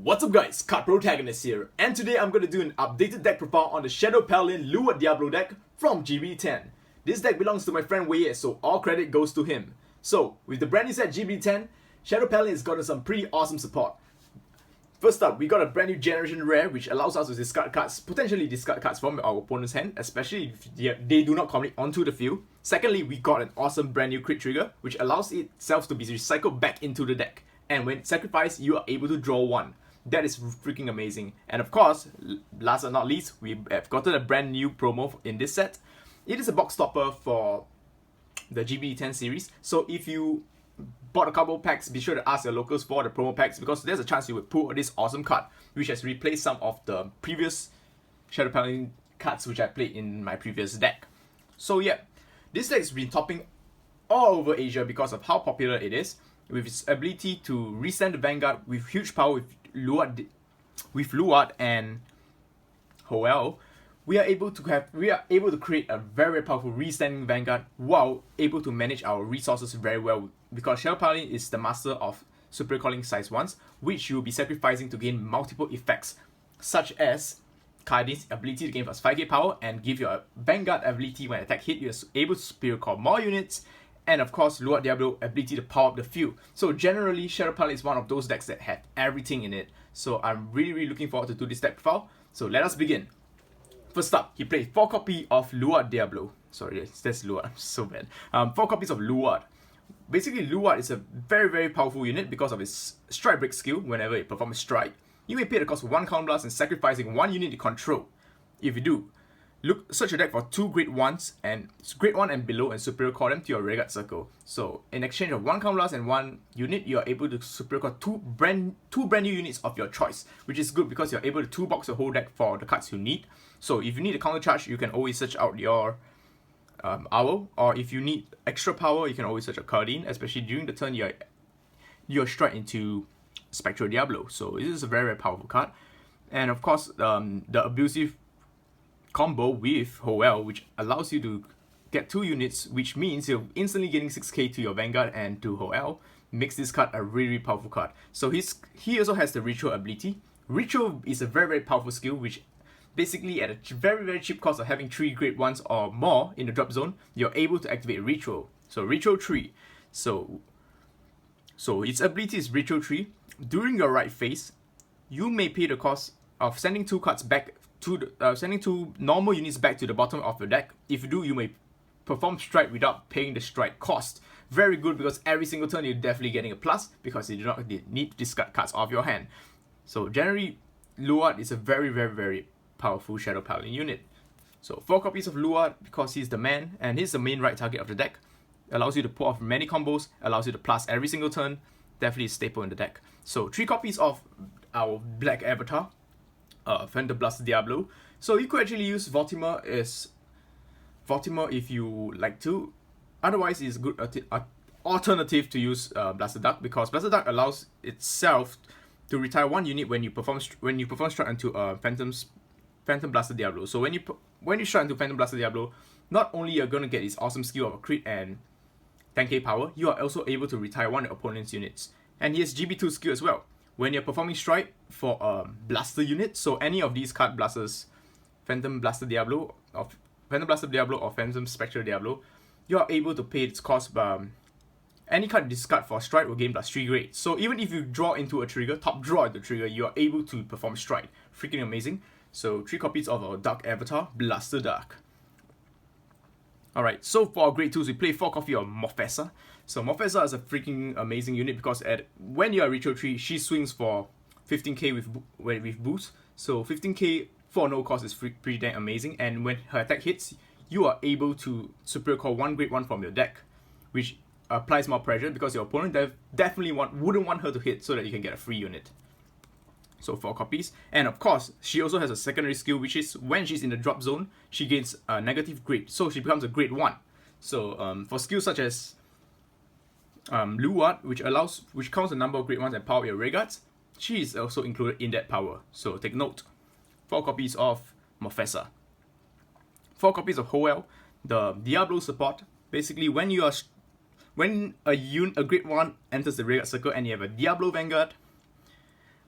What's up guys, Card Protagonist here, and today I'm going to do an updated deck profile on the Shadow Paladin Luard Diablo deck from GBT-10. This deck belongs to my friend Weiye, so all credit goes to him. So, with the brand new set GBT-10, Shadow Paladin has gotten some pretty awesome support. First up, we got a brand new generation rare which allows us to discard cards, potentially discard cards from our opponent's hand, especially if they do not commit onto the field. Secondly, we got an awesome brand new crit trigger which allows itself to be recycled back into the deck. And when sacrificed, you are able to draw one. That is freaking amazing. And of course, last but not least, we have gotten a brand new promo in this set. It is a box stopper for the GBT-10 series. So if you bought a couple packs, be sure to ask your locals for the promo packs, because there's a chance you would pull this awesome card, which has replaced some of the previous Shadow Paladin cards which I played in my previous deck. So yeah, this deck has been topping all over Asia because of how popular it is, with its ability to resend the Vanguard with huge power with Luard and Hoel. We are able to create a very powerful resending Vanguard while able to manage our resources very well, because Shadow Paladin is the master of Superior Calling size 1s, which you will be sacrificing to gain multiple effects, such as Cardin's ability to gain plus 5k power and give your Vanguard ability when attack hit, you are able to Superior Call more units, and of course Luard Diablo ability to power up the field. So generally, Shadow Paladin is one of those decks that have everything in it. So I'm really looking forward to do this deck profile. So let us begin. First up, he played 4 copies of Luard Diablo. Sorry, that's Luard, I'm so bad. 4 copies of Luard. Basically, Luard is a very powerful unit because of its strike break skill. Whenever it performs strike, you may pay the cost of 1 count blast and sacrificing 1 unit to control. If you do, search your deck for 2 grade 1s and grade 1 and below and superior call them to your rearguard circle. So in exchange of 1 count blast and 1 unit, you are able to superior call two brand new units of your choice, which is good because you're able to 2-box your whole deck for the cards you need. So if you need a counter charge, you can always search out your Owl, or if you need extra power, you can always search a Cardin, especially during the turn you're straight into Spectral Diablo. So this is a very powerful card. And of course, the abusive combo with Hoel, which allows you to get 2 units, which means you're instantly getting 6k to your Vanguard and to Hoel, makes this card a really powerful card. So he also has the Ritual ability. Ritual is a very powerful skill, which basically at a very cheap cost of having 3 grade 1s or more in the drop zone, you're able to activate Ritual. So Ritual 3. So its ability is Ritual 3. During your right phase, you may pay the cost of sending 2 cards back to sending 2 normal units back to the bottom of your deck. If you do, you may perform strike without paying the strike cost. Very good, because every single turn you're definitely getting a plus, because you do not need to discard cards off your hand. So generally, Luard is a very powerful Shadow Paladin unit. So 4 copies of Luard, because he's the man and he's the main right target of the deck. Allows you to pull off many combos, allows you to plus every single turn. Definitely a staple in the deck. So 3 copies of our black avatar, Paladin Luard Diablo. So you could actually use Vortimer if you like to. Otherwise, it's a good alternative to use Blaster Duck, because Blaster Duck allows itself to retire 1 unit when you perform strike into Phantom Blaster Diablo. So when you strike into Phantom Blaster Diablo, not only you're gonna get its awesome skill of a crit and 10k power, you are also able to retire 1 of your opponent's units. And he has GB2 skill as well. When you're performing strike for a blaster unit, so any of these card blasters, Phantom Blaster Diablo or Phantom Spectral Diablo, you are able to pay its cost. Any card discard for strike will gain plus 3 grade. So even if you draw into a trigger, top draw at the trigger, you are able to perform strike. Freaking amazing. So 3 copies of our Dark Avatar, Blaster Dark. Alright, so for our grade 2s, we play 4 copies of Morfessa. So Morfessa is a freaking amazing unit, because when you are Ritual 3, she swings for 15k with boost. So 15k for no cost is pretty dang amazing. And when her attack hits, you are able to superior call 1 grade 1 from your deck, which applies more pressure, because your opponent definitely wouldn't want her to hit, so that you can get a free unit. So 4 copies. And of course, she also has a secondary skill, which is when she's in the drop zone, she gains a negative grade, so she becomes a grade 1. So for skills such as Luard, which counts the number of grade 1s and power your rearguards, she is also included in that power. So take note. 4 copies of Morfessa. 4 copies of Hoel, the Diablo support. Basically, when a grade 1 enters the rearguard circle and you have a Diablo Vanguard,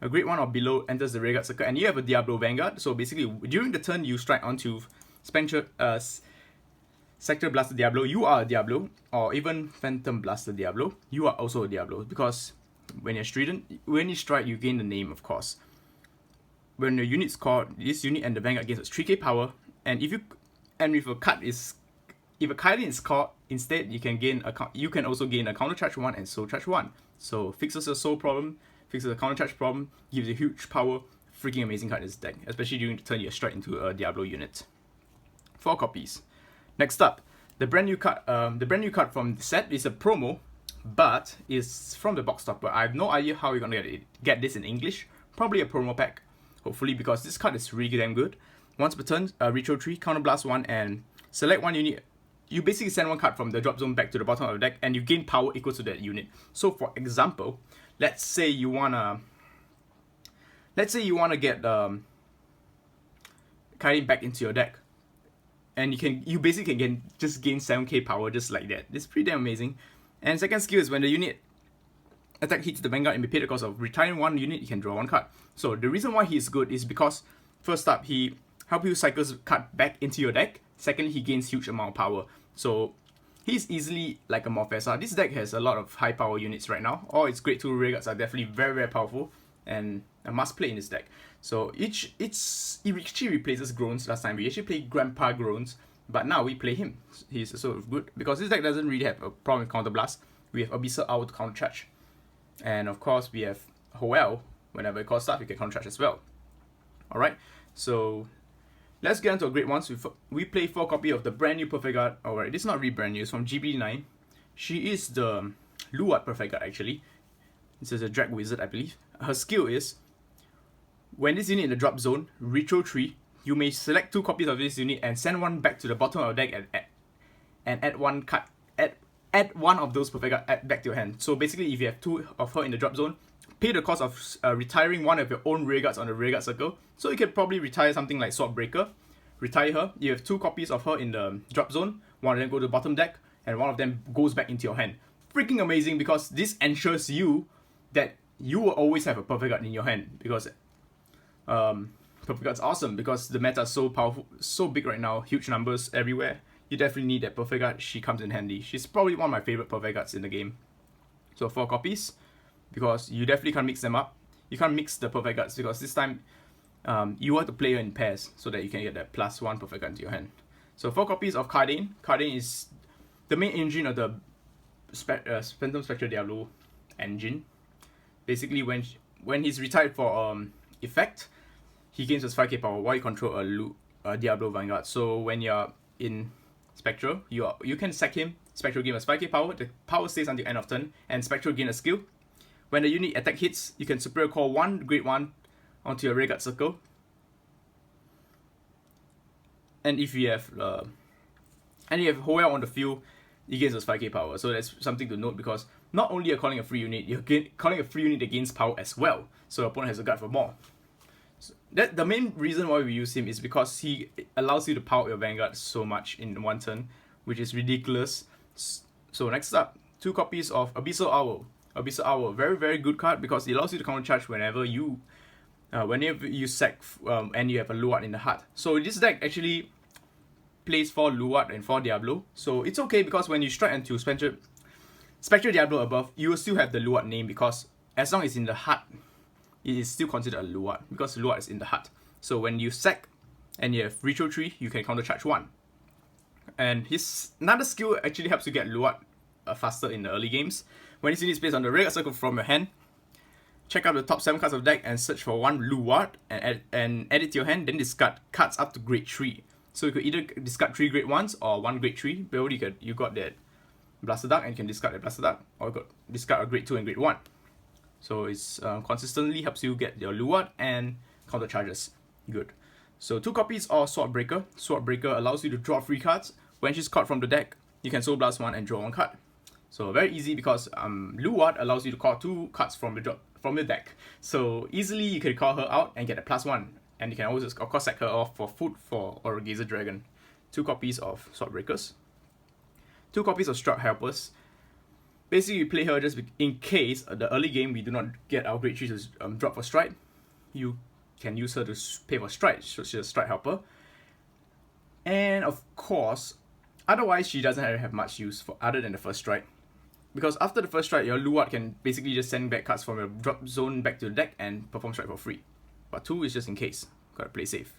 a grade 1 or below enters the rearguard circle, and you have a Diablo Vanguard. So basically, during the turn you strike onto Sector Blaster Diablo, you are a Diablo, or even Phantom Blaster Diablo, you are also a Diablo, because when you strike, you gain the name, of course. When your unit's called, this unit and the Vanguard gains 3k power, and if a Paladin is called, instead you can also gain a counter charge 1 and soul charge 1. So fixes a soul problem, fixes a counter charge problem, gives you huge power. Freaking amazing card in this deck, especially during the turn you strike into a Diablo unit. 4 copies. Next up, the brand new card from the set is a promo, but it's from the box stopper. I have no idea how you're gonna get this in English. Probably a promo pack, hopefully, because this card is really damn good. Once per turn, retro 3, counterblast 1, and select one unit. You basically send one card from the drop zone back to the bottom of the deck, and you gain power equal to that unit. So, for example, let's say you wanna get Kairi back into your deck, and you basically can just gain 7k power just like that. It's pretty damn amazing. And second skill is when the unit attack hits the Vanguard and be paid the cost of retiring one unit, you can draw one card. So the reason why he's good is because, first up, he helps you cycle card back into your deck. Secondly, he gains huge amount of power. So he's easily like a Morphesa. This deck has a lot of high power units right now. All its grade 2 rearguards are definitely very, very powerful and a must play in this deck. So it actually replaces Groans. Last time we actually played Grandpa Groans, but now we play him. He's also good because this deck doesn't really have a problem with Counter Blast. We have Abyssal Owl to counter charge, and of course we have Hoel. Whenever it calls stuff, you can counter charge as well. Alright, so let's get into a grade 1. So we play 4 copy of the brand new Perfect Guard. Alright, this is not really brand new, it's from GBT-10. She is the Luard Perfect Guard actually. This is a Drag Wizard, I believe. Her skill is, when this unit in the drop zone, retro 3, you may select 2 copies of this unit and send one back to the bottom of the deck and add one card. Add one of those Perfect Guard back to your hand. So basically, if you have 2 of her in the drop zone, pay the cost of retiring one of your own rearguards on the rearguard circle. So you can probably retire something like Swordbreaker. Retire her. You have 2 copies of her in the drop zone. One of them go to the bottom deck, and one of them goes back into your hand. Freaking amazing, because this ensures you that you will always have a Perfect Guard in your hand, because Perfect Guard's awesome because the meta is so powerful, so big right now, huge numbers everywhere. You definitely need that Perfect Guard. She comes in handy. She's probably one of my favorite Perfect Guards in the game. So 4 copies, because you definitely can't mix them up. You can't mix the Perfect Guards because this time you want to play her in pairs so that you can get that +1 Perfect Guard into your hand. So 4 copies of Cardane. Cardane is the main engine of the Phantom Spectre Diablo engine. Basically, when he's retired for effect, he gains his 5k power while you control a Diablo Vanguard. So when you're in Spectral, you can sack him. Spectral gains 5k power. The power stays until end of turn, and Spectral gains a skill. When the unit attack hits, you can superior call 1 grade 1 onto your rearguard circle. And if you have Hoel on the field, he gains his 5k power. So that's something to note, because not only you're calling a free unit, you're calling a free unit that gains power as well. So your opponent has a guard for more. So the main reason why we use him is because he allows you to power your Vanguard so much in one turn, which is ridiculous. So next up, 2 copies of Abyssal Owl. Abyssal Owl, very, very good card because it allows you to counter charge whenever you sack and you have a Luard in the heart. So this deck actually plays for Luard and for Diablo. So it's okay because when you strike into Spectre Diablo above, you will still have the Luard name, because as long as it's in the heart, it is still considered a Luard because Luard is in the heart. So when you sack and you have retro 3, you can counter charge 1. And his another skill actually helps you get Luard faster in the early games. When this unit is placed on the rearguard circle from your hand, check out the top 7 cards of the deck and search for 1 Luard and add it to your hand, then discard cards up to grade 3. So you could either discard 3 grade 1s or 1 grade 3. But you got that Blaster Dark and you can discard that Blaster Dark, or you could discard a grade 2 and grade 1. So it's consistently helps you get your Luard and counter charges. Good. So 2 copies of Swordbreaker. Swordbreaker allows you to draw 3 cards. When she's caught from the deck, you can Soul Blast 1 and draw 1 card. So very easy because Luard allows you to call 2 cards from your deck. So easily you can call her out and get a +1. And you can always, of course, sack her off for food or a Gazer Dragon. 2 copies of Swordbreakers. 2 copies of Strut Helpers. basically you play her just in case the early game we do not get our grade 3 to drop for stride. You can use her to pay for stride, so she's a stride helper. And of course, otherwise she doesn't have much use for other than the first stride. Because after the first stride, your Luard can basically just send back cards from your drop zone back to the deck and perform strike for free. But 2 is just in case. Gotta play safe.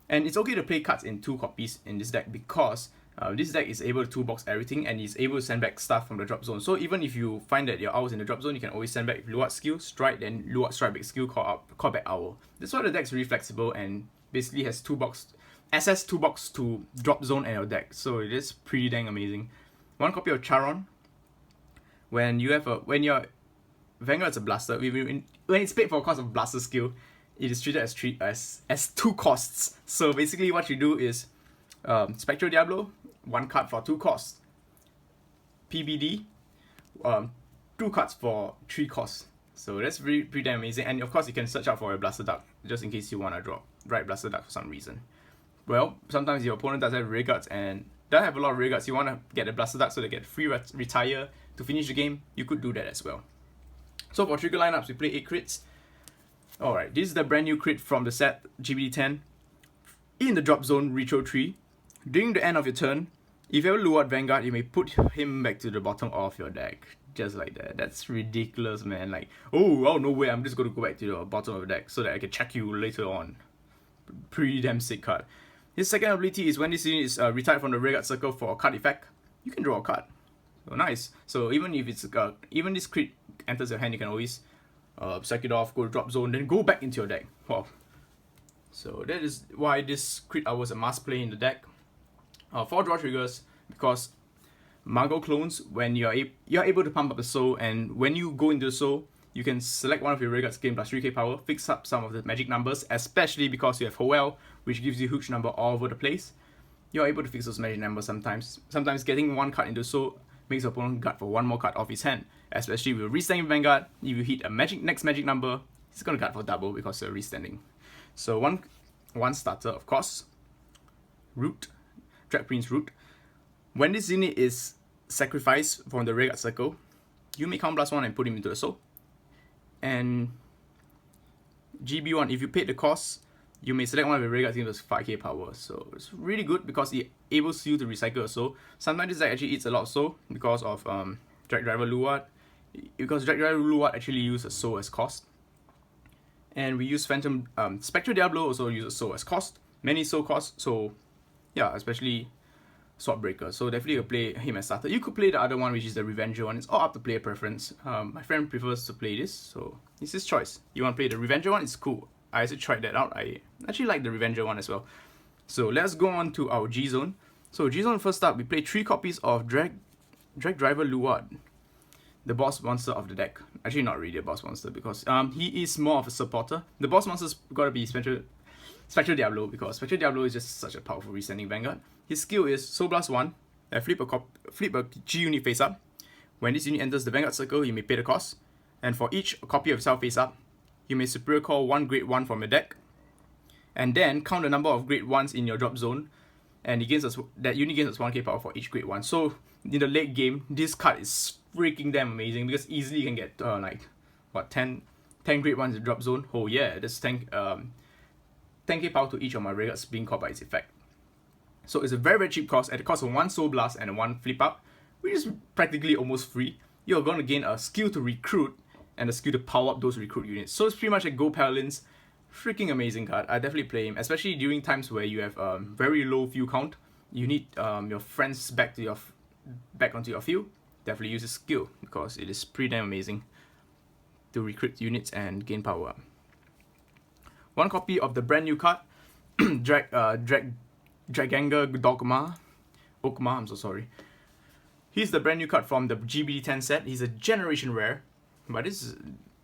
And it's okay to play cards in 2 copies in this deck because this deck is able to toolbox everything and is able to send back stuff from the drop zone. So even if you find that your owl is in the drop zone, you can always send back Luard skill, strike, then Luard strike back skill, call back owl. That's why the deck's really flexible and basically has SS toolbox to drop zone and your deck. So it is pretty dang amazing. 1 copy of Charon. When your Vanguard's a blaster, when it's paid for a cost of blaster skill, it is treated as 2 costs. So basically what you do is Spectral Diablo, 1 card for 2 costs. PBD, 2 cards for 3 costs. So that's pretty damn amazing. And of course you can search out for a Blaster Duck just in case you want to drop Blaster Duck for some reason. Well, sometimes your opponent does have rear guards and doesn't have a lot of rear guards. You want to get a Blaster Duck so they get free retire to finish the game. You could do that as well. So for trigger lineups, we play 8 crits. Alright, this is the brand new crit from the set GBT-10. In the drop zone, retro 3. During the end of your turn, if you have a Luard Vanguard, you may put him back to the bottom of your deck. Just like that. That's ridiculous, man. Like, oh no way, I'm just going to go back to the bottom of the deck so that I can check you later on. Pretty damn sick card. His second ability is when this unit is retired from the rearguard circle for a card effect, you can draw a card. So nice. So even if it's even this crit enters your hand, you can always sack it off, go to drop zone, then go back into your deck. Wow. So that is why this crit hour is a must play in the deck. 4 draw triggers because Mongol clones, when you're able to pump up the soul, and when you go into the soul, you can select one of your rearguards, gain plus 3k power, fix up some of the magic numbers, especially because you have Hoel, which gives you huge number all over the place. You're able to fix those magic numbers sometimes. Sometimes getting 1 card into soul makes your opponent guard for 1 more card off his hand. Especially with Restanding Vanguard, if you hit a next magic number, he's gonna guard for double because you're restanding. So one starter, of course. Root, Drag Prince Root. When this unit is sacrificed from the rearguard circle, you may count +1 and put him into the soul. And GB1, if you paid the cost, you may select one of your rearguards and give us 5k power. So it's really good because it enables you to recycle a soul. Sometimes this deck actually eats a lot of soul because of Drag Driver Luard. Because Drag Driver Luard actually uses a soul as cost. And we use Phantom Spectral Diablo also uses soul as cost. Many soul costs, so yeah, especially Swordbreaker. So definitely you play him as starter. You could play the other one, which is the Revenger one. It's all up to player preference. My friend prefers to play this, so it's his choice. You want to play the Revenger one? It's cool. I actually tried that out. I actually like the Revenger one as well. So let's go on to our G zone. So G zone, first up, we play 3 copies of Drag Driver Luard, the boss monster of the deck. Actually, not really a boss monster because he is more of a supporter. The boss monster's gotta be Spectral Diablo because Spectral Diablo is just such a powerful restanding Vanguard. His skill is Soul Blast 1, flip a G unit face up. When this unit enters the Vanguard circle, you may pay the cost. And for each copy of itself face up, you may superior call 1 grade 1 from your deck. And then count the number of grade 1s in your drop zone. And that unit gains us 1k power for each grade 1. So in the late game, this card is freaking damn amazing because easily you can get 10 grade 1s in drop zone. Oh yeah, that's 10k power to each of my rearguards being caught by its effect. So it's a very cheap cost at the cost of 1 Soul Blast and 1 Flip Up, which is practically almost free. You're going to gain a skill to recruit and a skill to power up those recruit units. So it's pretty much like Go Paladins. Freaking amazing card. I definitely play him, especially during times where you have very low field count. You need your friends back onto your field. Definitely use his skill because it is pretty damn amazing to recruit units and gain power up. 1 copy of the brand new card, Draganger Okma, I'm so sorry. He's the brand new card from the GBT-10 set. He's a generation rare, but this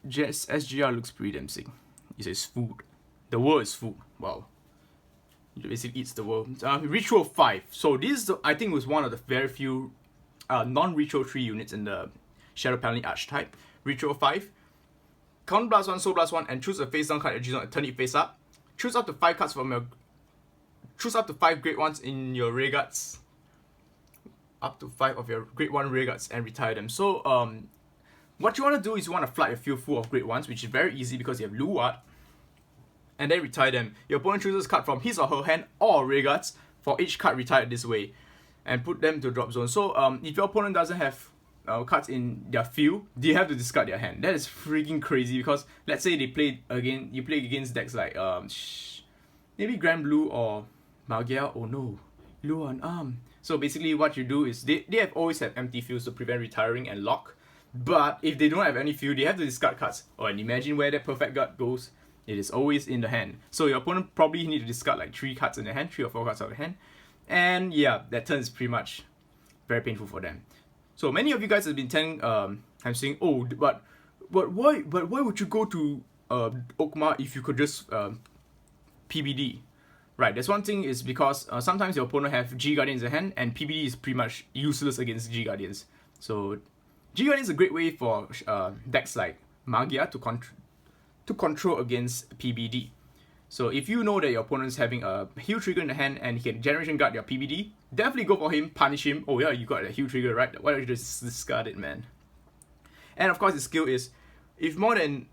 SGR looks pretty damn sick. He says food. The world is food. Wow. He basically eats the world. Ritual 5. So this, I think, was one of the very few non-Ritual 3 units in the Shadow Paladin archetype. Ritual 5. Count +1, Soul Blast 1, and choose a face down card at G zone and turn it face up. Choose up to 5 cards from your. Choose up to 5 great ones in your rearguards. up to 5 of your grade 1 rearguards and retire them. So what you want to do is you want to flood your field full of grade 1s, which is very easy because you have Luard, and then retire them. Your opponent chooses a card from his or her hand or rearguards for each card retired this way, and put them to drop zone. So if your opponent doesn't have cards in their field, they have to discard their hand. That is freaking crazy because let's say they play again, you play against decks like maybe Grand Blue or Magia. Oh no, Luan So basically what you do is they have always have empty fields to prevent retiring and lock. But if they don't have any field, they have to discard cards. Oh, and imagine where that perfect guard goes. It is always in the hand. So your opponent probably need to discard like 3 cards in the hand, 3 or 4 cards out of the hand. And yeah, that turn is pretty much very painful for them. So many of you guys have been telling, I'm saying, oh, but why would you go to Okma if you could just PBD? Right, that's one thing is because sometimes your opponent have G Guardians in hand, and PBD is pretty much useless against G Guardians. So G Guardian is a great way for decks like Magia to control against PBD. So if you know that your opponent's having a heal trigger in the hand and he can generation guard your PBD, definitely go for him, punish him. Oh yeah, you got a heal trigger, right? Why don't you just discard it, man? And of course the skill is, if the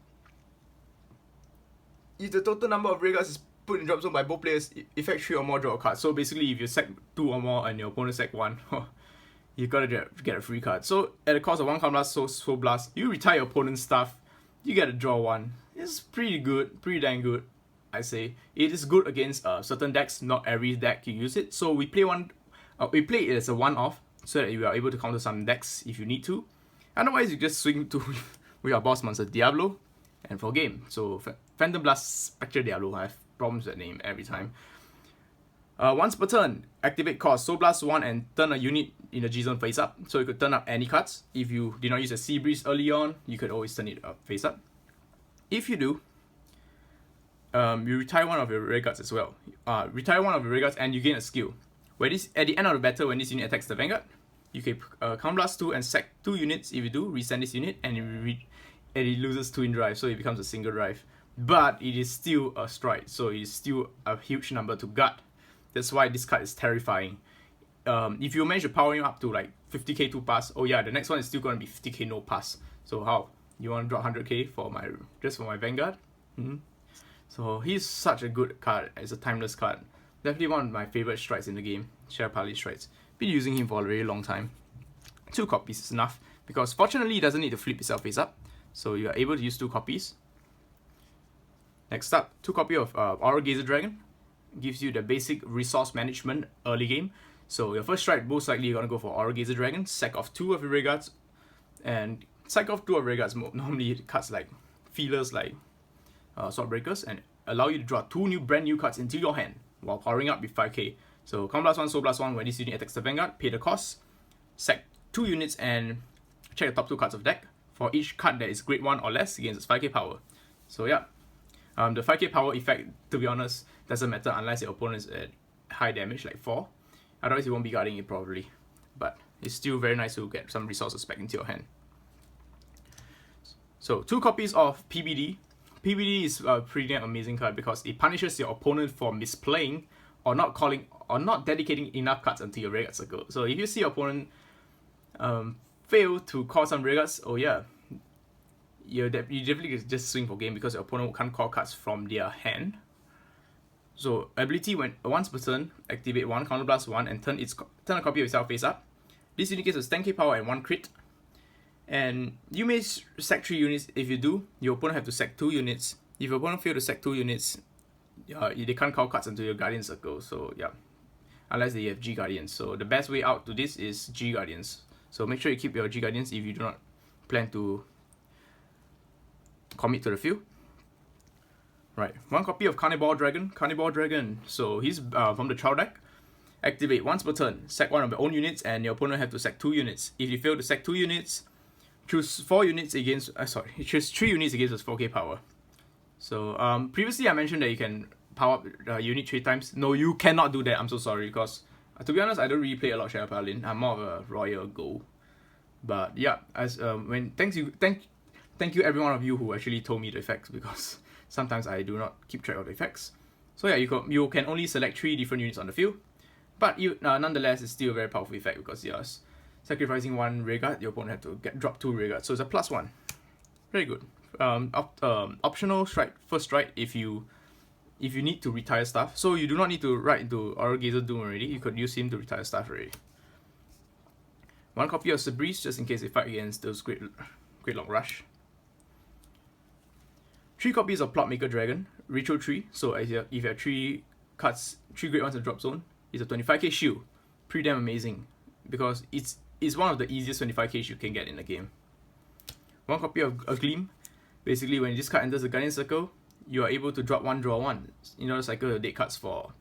total number of rearguards is put in drop zone by both players, effect 3 or more, draw a card. So basically if you sack 2 or more and your opponent sack 1, you gotta get a free card. So at the cost of 1 Counter Blast, Soul Blast, you retire your opponent's stuff, you get to draw 1. It's pretty good, pretty dang good, I say. It is good against certain decks, not every deck you use it. So we play it as a one-off so that you are able to counter some decks if you need to. Otherwise, you just swing to with our boss monster Diablo and for game. So Phantom Blast Spectre Diablo, I have problems with that name every time. Once per turn, activate cost Soul Blast 1 and turn a unit in the G zone face up. So you could turn up any cards. If you did not use a Sea Breeze early on, you could always turn it up face up. If you do, you retire one of your rearguards as well. Retire one of your rearguards and you gain a skill. Where this at the end of the battle, when this unit attacks the Vanguard, you can Counter Blast 2 and sack 2 units. If you do, resend this unit and it loses 2 in drive, so it becomes a single drive. But it is still a stride, so it is still a huge number to guard. That's why this card is terrifying. If you manage to power him up to like 50k to pass, oh yeah, the next one is still going to be 50k no pass. So how? You want to drop 100k for my Vanguard? So he's such a good card. It's a timeless card. Definitely one of my favorite strides in the game. Shadow Paladin strides. Been using him for a very long time. 2 copies is enough because fortunately it doesn't need to flip itself face up. So you are able to use 2 copies. Next up, 2 copies of Aura Gazer Dragon. Gives you the basic resource management early game. So your first strike, most likely you're going to go for Aura Gazer Dragon. Sack off 2 of your rearguards. And sack off 2 of your rearguards. Normally cards like feelers like Sword Breakers. And allow you to draw 2 brand new cards into your hand while powering up with 5k. So Counter Blast 1, Soul Blast 1, when this unit attacks the Vanguard, pay the cost. Sack 2 units and check the top 2 cards of deck. For each card that is grade 1 or less against its 5k power. So yeah. The 5k power effect, to be honest, doesn't matter unless your opponent is at high damage, like 4. Otherwise, you won't be guarding it probably. But it's still very nice to get some resources back into your hand. So, 2 copies of PBD. PBD is a pretty damn amazing card because it punishes your opponent for misplaying or not dedicating enough cards until your rearguard circle. So if you see your opponent fail to call some rearguards, oh yeah, you definitely just swing for game because your opponent can't call cards from their hand. So ability, when once per turn, activate 1, Counter Blast 1 and turn a copy of itself face up. This unit gets a 10k power and 1 crit. And you may sack 3 units. If you do, your opponent have to sack 2 units. If your opponent fail to sack 2 units, they can't call cards until your Guardian circle. So yeah, unless they have G Guardians. So the best way out to this is G Guardians. So make sure you keep your G Guardians if you do not plan to commit to the field. Right, 1 copy of Carnivore Dragon. So he's from the trial deck. Activate once per turn. Sack 1 of your own units, and your opponent have to sack 2 units. If you fail to sack 2 units, choose 4 units against. Choose 3 units against his 4k power. So previously I mentioned that you can power up the unit 3 times. No, you cannot do that. I'm so sorry because to be honest, I don't really play a lot of Shadow Paladin. I'm more of a Royal Go. But yeah, as thank you every one of you who actually told me the effects because sometimes I do not keep track of the effects. So yeah, you can only select 3 different units on the field. But nonetheless, it's still a very powerful effect because you're sacrificing 1 rearguard, your opponent have to drop 2 rearguard. So it's a +1. Very good. Optional strike, first strike if you need to retire stuff. So you do not need to ride into Aura Gazer Doom already. You could use him to retire stuff already. 1 copy of Sabreeze just in case they fight against those Great Lock Rush. 3 copies of Plotmaker Dragon, Ritual 3. So if you have 3 cards, 3 great ones in drop zone, it's a 25k shield. Pretty damn amazing because it's one of the easiest 25k you can get in the game. 1 copy of a Gleam. Basically, when this card enters the Guardian Circle, you are able to drop 1, draw 1. In order to cycle your deck cards for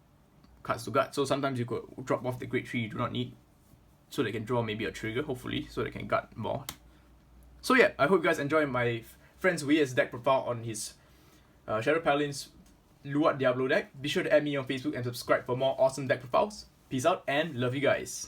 cards to guard. So sometimes you could drop off the grade 3 you do not need, so they can draw maybe a trigger, hopefully, so they can guard more. So yeah, I hope you guys enjoy my friend's Weiye's deck profile on his Shadow Paladin's Luard Diablo deck. Be sure to add me on Facebook and subscribe for more awesome deck profiles. Peace out and love you guys.